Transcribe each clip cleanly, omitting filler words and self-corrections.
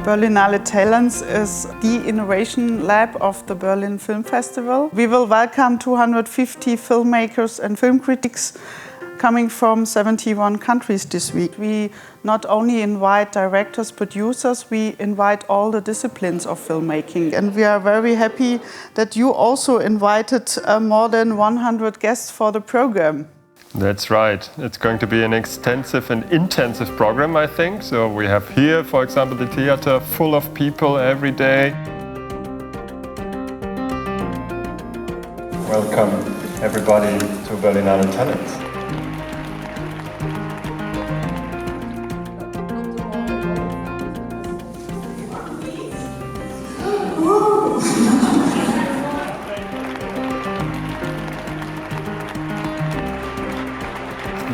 Berlinale Talents is the innovation lab of the Berlin Film Festival. We will welcome 250 filmmakers and film critics coming from 71 countries this week. We not only invite directors, producers, we invite all the disciplines of filmmaking. And we are very happy that you also invited more than 100 guests for the program. That's right. It's going to be an extensive and intensive program, I think. So we have here, for example, the theater full of people every day. Welcome everybody to Berlinale Talents.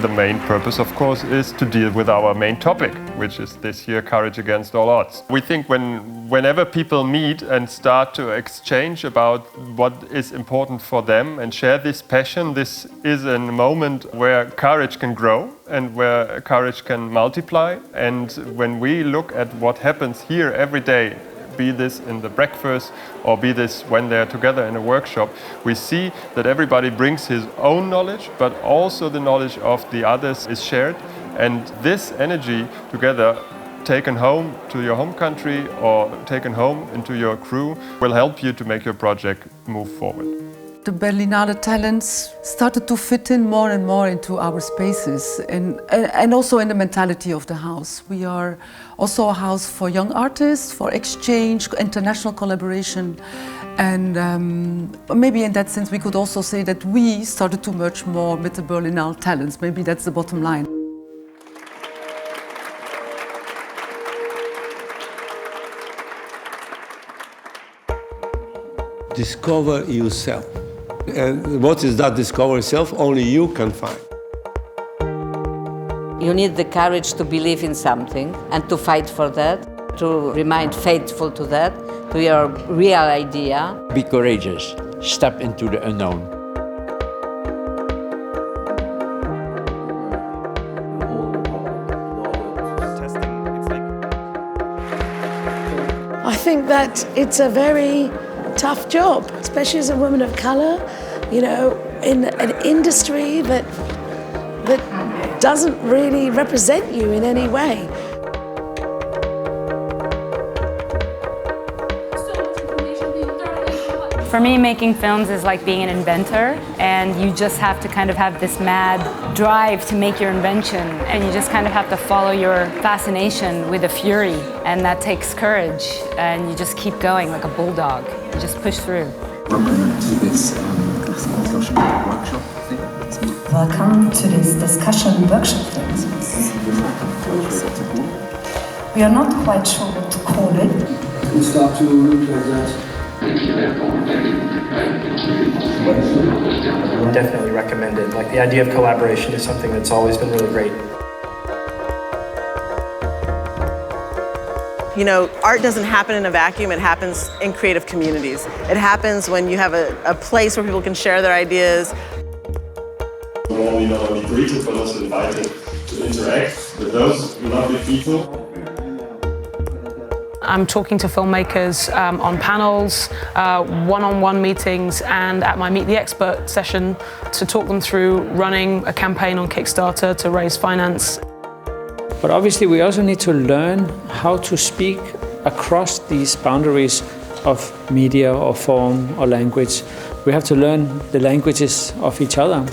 The main purpose, of course, is to deal with our main topic, which is this year, courage against all odds. We think whenever people meet and start to exchange about what is important for them and share this passion, this is a moment where courage can grow and where courage can multiply. And when we look at what happens here every day, be this in the breakfast or be this when they're together in a workshop, we see that everybody brings his own knowledge, but also the knowledge of the others is shared. And this energy together, taken home to your home country or taken home into your crew, will help you to make your project move forward. The Berlinale Talents started to fit in more and more into our spaces and also in the mentality of the house. We are also a house for young artists, for exchange, international collaboration. And maybe in that sense we could also say that we started to merge more with the Berlinale Talents. Maybe that's the bottom line. Discover yourself. And what is that discover yourself? Only you can find. You need the courage to believe in something and to fight for that, to remain faithful to that, to your real idea. Be courageous. Step into the unknown. I think that it's a very tough job, especially as a woman of colour, you know, in an industry that doesn't really represent you in any way. For me, making films is like being an inventor, and you just have to kind of have this mad drive to make your invention, and you just kind of have to follow your fascination with a fury, and that takes courage, and you just keep going like a bulldog. You just push through. Welcome to this discussion workshop, I think. Welcome to this discussion workshop. We are not quite sure what to call it. We start to look at that. Definitely recommend it. Like, the idea of collaboration is something that's always been really great. You know, art doesn't happen in a vacuum, it happens in creative communities. It happens when you have a place where people can share their ideas. We're only not only greeted, but also invited to interact with those lovely people. I'm talking to filmmakers on panels, one-on-one meetings, and at my Meet the Expert session to talk them through running a campaign on Kickstarter to raise finance. But obviously we also need to learn how to speak across these boundaries of media or form or language. We have to learn the languages of each other.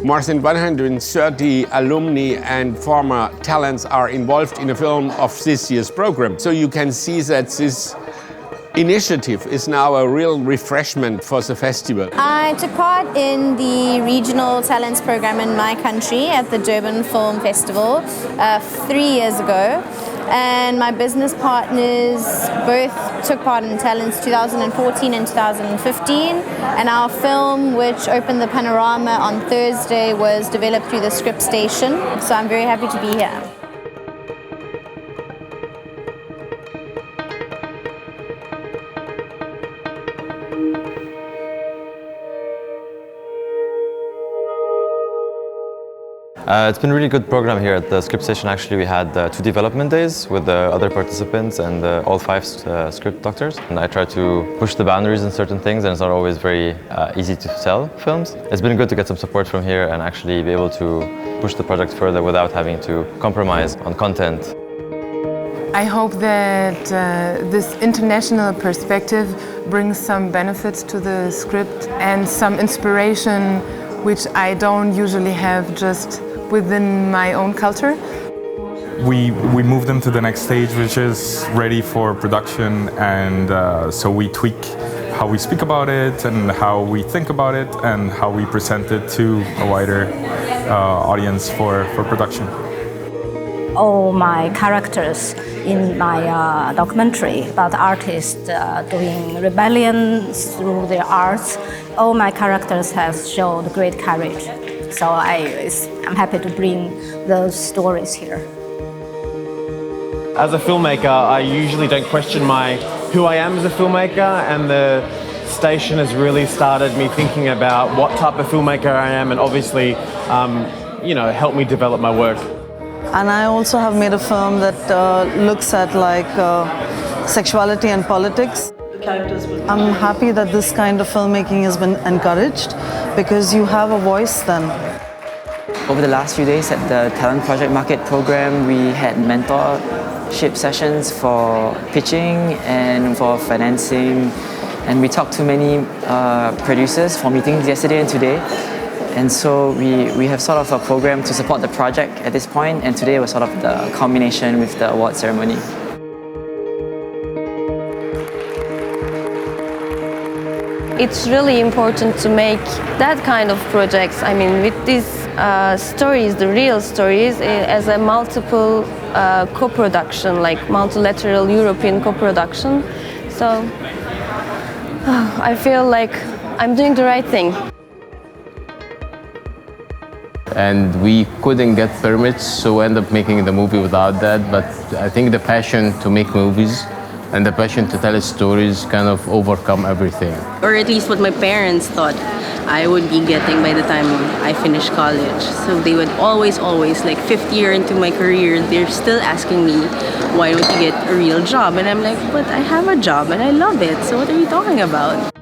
More than 130 alumni and former talents are involved in a film of this year's program. So you can see that this initiative is now a real refreshment for the festival. I took part in the regional talents program in my country at the Durban Film Festival 3 years ago. and my business partners both took part in Talents 2014 and 2015, and our film, which opened the panorama on Thursday, was developed through the Script Station, so I'm very happy to be here. It's been a really good program here at the Script Station. Actually, we had 2 development days with the other participants and all 5 script doctors. And I try to push the boundaries in certain things, and it's not always very easy to sell films. It's been good to get some support from here and actually be able to push the project further without having to compromise on content. I hope that this international perspective brings some benefits to the script and some inspiration which I don't usually have just within my own culture. We move them to the next stage, which is ready for production, and so we tweak how we speak about it and how we think about it and how we present it to a wider audience for production. All my characters in my documentary about artists doing rebellion through their arts, all my characters have shown great courage. So I'm happy to bring those stories here. As a filmmaker, I usually don't question who I am as a filmmaker, and the station has really started me thinking about what type of filmmaker I am, and obviously, helped me develop my work. And I also have made a film that looks at sexuality and politics. I'm happy that this kind of filmmaking has been encouraged because you have a voice then. Over the last few days at the Talent Project Market program, we had mentorship sessions for pitching and for financing, and we talked to many producers for meetings yesterday and today. And so we have sort of a program to support the project at this point, and today was sort of the culmination with the award ceremony. It's really important to make that kind of projects, with these stories, the real stories, as a multiple co-production, like multilateral European co-production. So I feel like I'm doing the right thing. And we couldn't get permits, so we ended up making the movie without that. But I think the passion to make movies and the passion to tell stories kind of overcome everything. Or at least what my parents thought I would be getting by the time I finished college. So they would always, like 5th year into my career, they're still asking me, why don't you get a real job? And I'm like, but I have a job and I love it, so what are you talking about?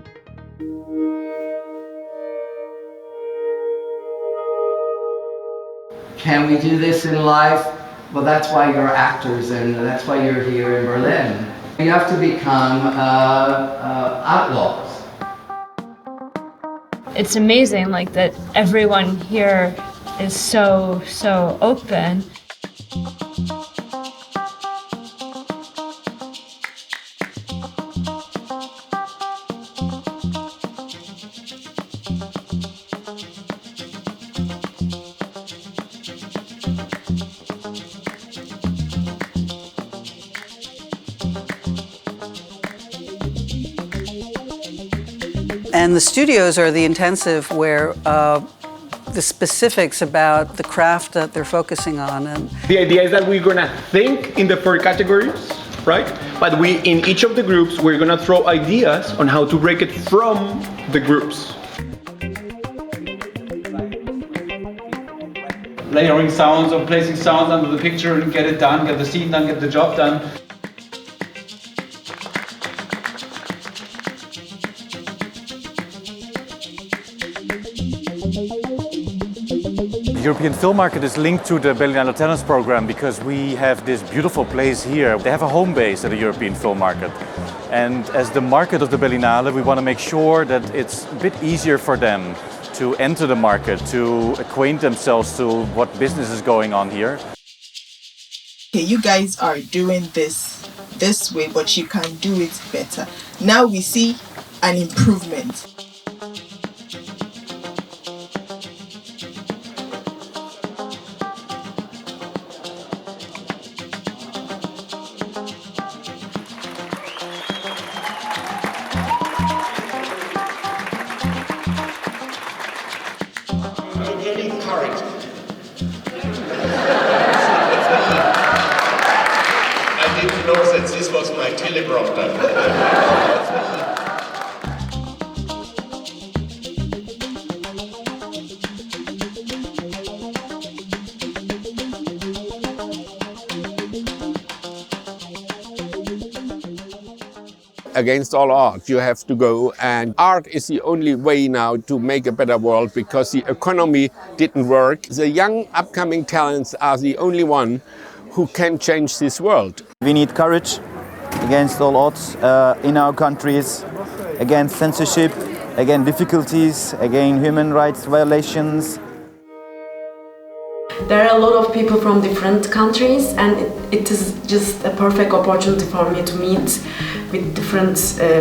Can we do this in life? Well, that's why you're actors and that's why you're here in Berlin. You have to become outlaws. It's amazing, that everyone here is so open. And the studios are the intensive where the specifics about the craft that they're focusing on. And the idea is that we're gonna think in the 4 categories, right? But in each of the groups, we're gonna throw ideas on how to break it from the groups. Layering sounds or placing sounds under the picture and get it done, get the scene done, get the job done. The European film market is linked to the Berlinale Talents program because we have this beautiful place here. They have a home base at the European film market. And as the market of the Berlinale, we want to make sure that it's a bit easier for them to enter the market, to acquaint themselves to what business is going on here. Okay, you guys are doing this way, but you can do it better. Now we see an improvement. teleprompter. Against all odds, you have to go, and art is the only way now to make a better world because the economy didn't work. The young upcoming talents are the only one who can change this world. We need courage against all odds in our countries, against censorship, against difficulties, against human rights violations. There are a lot of people from different countries, and it is just a perfect opportunity for me to meet with different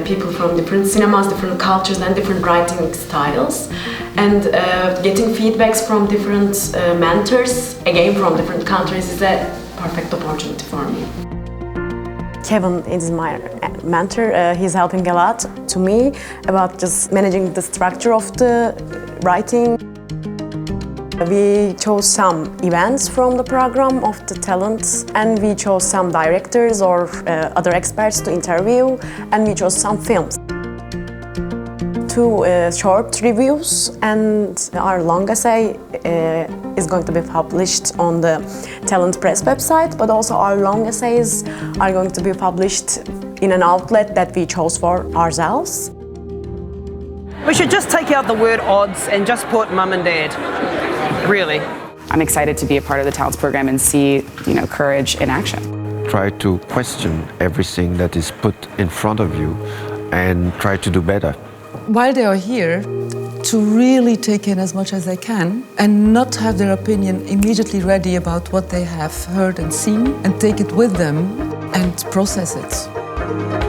people from different cinemas, different cultures and different writing styles, and getting feedbacks from different mentors, again from different countries, is a perfect opportunity for me. Kevin is my mentor. He's helping a lot to me about just managing the structure of the writing. We chose some events from the program of the talents, and we chose some directors or other experts to interview, and we chose some films. 2 short reviews, and our long essay is going to be published on the Talent Press website, but also our long essays are going to be published in an outlet that we chose for ourselves. We should just take out the word odds and just put mum and dad, really. I'm excited to be a part of the Talents program and see, courage in action. Try to question everything that is put in front of you and try to do better. While they are here, to really take in as much as they can and not have their opinion immediately ready about what they have heard and seen, and take it with them and process it.